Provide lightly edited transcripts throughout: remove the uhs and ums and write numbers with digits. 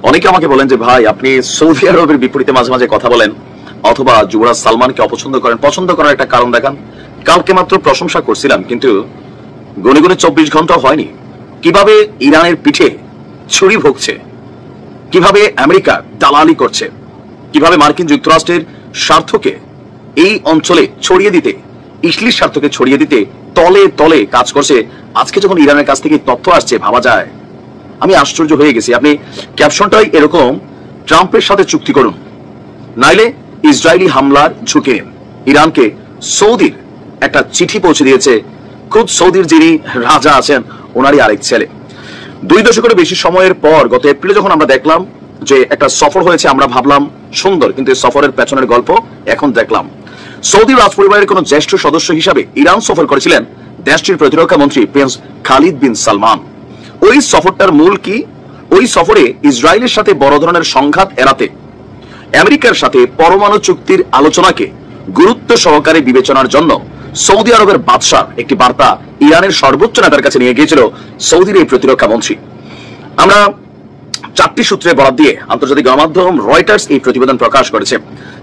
অনেকে আমাকে বলেন যে ভাই আপনি সৌদি আরবের বিপরীতে মাঝে মাঝে কথা বলেন অথবা যুবরাজ সালমানকে অপছন্দ করেন, পছন্দ করার একটা কারণ দেখান। কালকে মাত্র প্রশংসা করছিলাম, কিন্তু গুনে গুনে 24 ঘন্টা হয়নি কিভাবে ইরানের পিঠে ছুরি ভোগছে, কিভাবে আমেরিকা দালালি করছে, কিভাবে মার্কিন যুক্তরাষ্ট্রের স্বার্থকে এই অঞ্চলে ছড়িয়ে দিতে, ইসলির স্বার্থকে ছড়িয়ে দিতে তলে তলে কাজ করছে। আজকে যখন ইরানের কাছ থেকে তথ্য আসছে ভাবা যায়, আমি আশ্চর্য হয়ে গেছি। আপনি ক্যাপশনটাই এরকম, ট্রাম্পের সাথে চুক্তি করুন, নাইলে ইসরায়েলি হামলার ঝুঁকি নিন। ইরানকে সৌদির একটা চিঠি পৌঁছে দিয়েছে খুদ সৌদির যিনি রাজা আছেন ওনারই আরেক ছেলে। 2 দশকের বেশি সময়ের পর গত এপ্রিলে যখন আমরা দেখলাম যে একটা সফর হয়েছে, আমরা ভাবলাম সুন্দর, কিন্তু এই সফরের পেছনের গল্প এখন দেখলাম। সৌদি রাজপরিবারের কোন জ্যেষ্ঠ সদস্য হিসাবে ইরান সফর করেছিলেন দেশটির প্রতিরক্ষা মন্ত্রী প্রিন্স খালিদ বিন সালমান। ওই সফরটার মূল কি? ওই সফরে ইসরায়েলের সাথে বড় ধরনের সংঘাত এড়াতে আমেরিকার সাথে পরমাণু চুক্তির আলোচনাকে গুরুত্ব সহকারে বিবেচনার জন্য সৌদি আরবের বাদশার একটি বার্তা ইরানের সর্বোচ্চ নেতার কাছে নিয়ে গিয়েছিল সৌদির এই প্রতিরক্ষা মন্ত্রী। আমরা 4টি সূত্রে বরাত দিয়ে আন্তর্জাতিক গণমাধ্যম রয়টার্স এই প্রতিবেদন প্রকাশ করেছে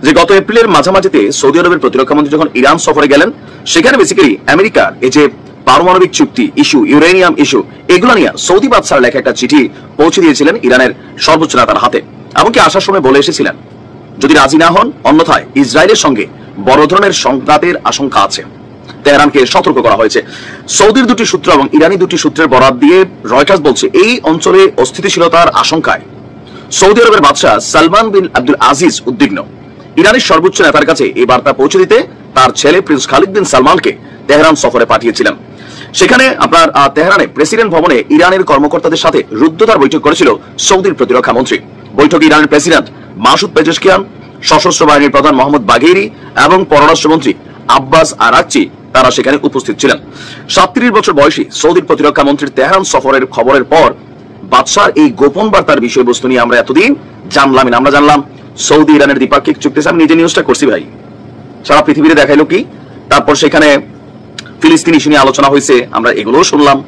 যে গত এপ্রিলের মাঝামাঝিতে সৌদি আরবের প্রতিরক্ষা মন্ত্রী যখন ইরান সফরে গেলেন, সেখানে বেসিক্যালি আমেরিকার এই যে পারমাণবিক চুক্তি ইস্যু, ইউরেনিয়াম ইস্যু, এগুলো নিয়ে সৌদি বাদশার লেখা একটা চিঠি পৌঁছে দিয়েছিলেন ইরানের সর্বোচ্চ নেতার হাতে। এমনকি আসার সময় বলে এসেছিলেন যদি রাজি না হন অন্যথায় ইসরায়েলের সঙ্গে বড় ধরনের সংঘাতের আশঙ্কা আছে। তেহরানকে সতর্ক করা হয়েছে। সৌদির 2টি সূত্র এবং ইরানি 2টি সূত্রের বরাত দিয়ে রয়টার্স বলছে এই অঞ্চলে অস্থিতিশীলতার আশঙ্কায় সৌদি আরবের বাদশাহ সালমান বিন আব্দুল আজিজ উদ্বিগ্ন। ইরানের সর্বোচ্চ নেতার কাছে এই বার্তা পৌঁছে দিতে তার ছেলে প্রিন্স খালিদ বিন সালমানকে তেহরান সফরে পাঠিয়েছিলেন। সেখানে আপনার তেহরানে প্রেসিডেন্ট ভবনে ইরানের কর্মকর্তাদের সাথে রুদ্ধতার বৈঠক করেছিল সৌদির প্রতিরক্ষা মন্ত্রী। বৈঠকে ইরানের প্রেসিডেন্ট মাসুদ পেজেশকিয়ান, সশস্ত্র বাহিনীর প্রধান মোহাম্মদ বাঘেরি এবং পররাষ্ট্রমন্ত্রী আব্বাস আরাকচি তারা সেখানে উপস্থিত ছিলেন। 37 বছর বয়সী সৌদির প্রতিরক্ষা মন্ত্রীর তেহরান সফরের খবরের পর বাদশার এই গোপন বার্তার বিষয়বস্তু নিয়ে আমরা এতদিন জানলামই না। আমরা জানলাম সৌদি ইরানের দ্বিপাক্ষিক চুক্তি, আমি নিজে নিউজটা করছি ভাই, সারা পৃথিবীতে দেখাইলো কি। তারপর সেখানে ফিলিস্তিন ইস্যু নিয়ে আলোচনা হয়েছে, আমরা এগুলোও শুনলাম,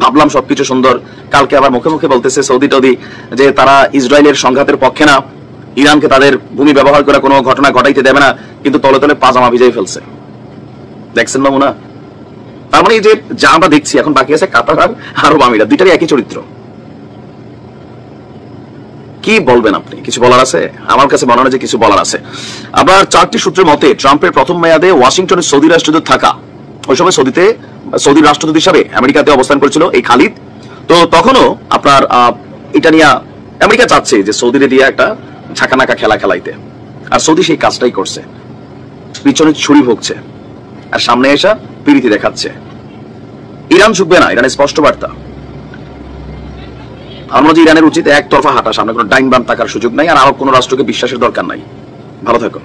ভাবলাম সবকিছু সুন্দর। কালকে আবার মুখে মুখে বলতেছে সৌদি টৌদি যে তারা ইসরায়েলের সংঘাতের পক্ষে না, ইরানকে তাদের ভূমি ব্যবহার করে কোনো ঘটনা ঘটাইতে দেবে না, কিন্তু তলে তলে পাজামা ভিজাই ফেলছে। দেখছেন নমুনা? তার মানে এই যে যা আমরা দেখছি এখন বাকি আছে কাতার আর আরব আমিরাত, দুইটারই একই চরিত্র। কি বলবেন আপনি? কিছু বলার আছে? আমার কাছে মনে হয় যে কিছু বলার আছে। আবার 4টি সূত্রের মতে ট্রাম্পের প্রথম মেয়াদে ওয়াশিংটনে সৌদি রাষ্ট্রদূত থাকা, ওই সময় সৌদির রাষ্ট্রদূত হিসাবে আমেরিকাতে অবস্থান করেছিল এই খালিদ। তো তখনও আপনার এটা নিয়ে আমেরিকা চাচ্ছে যে সৌদিরে দিয়ে একটা ঝাঁকানাকা খেলা খেলাইতে, আর সৌদি সেই কাজটাই করছে। পিছনে ছুরি ভোগছে আর সামনে এসে পিরিতি দেখাচ্ছে। ইরান ঝুঁকবে না, ইরানের স্পষ্ট বার্তা। আমরা যে ইরানের উচিত একতরফা হাঁটা, সামনে কোনো ডাইন বাম থাকার সুযোগ নাই, আর আরব কোনো রাষ্ট্রকে বিশ্বাসের দরকার নাই। ভালো থাকুন।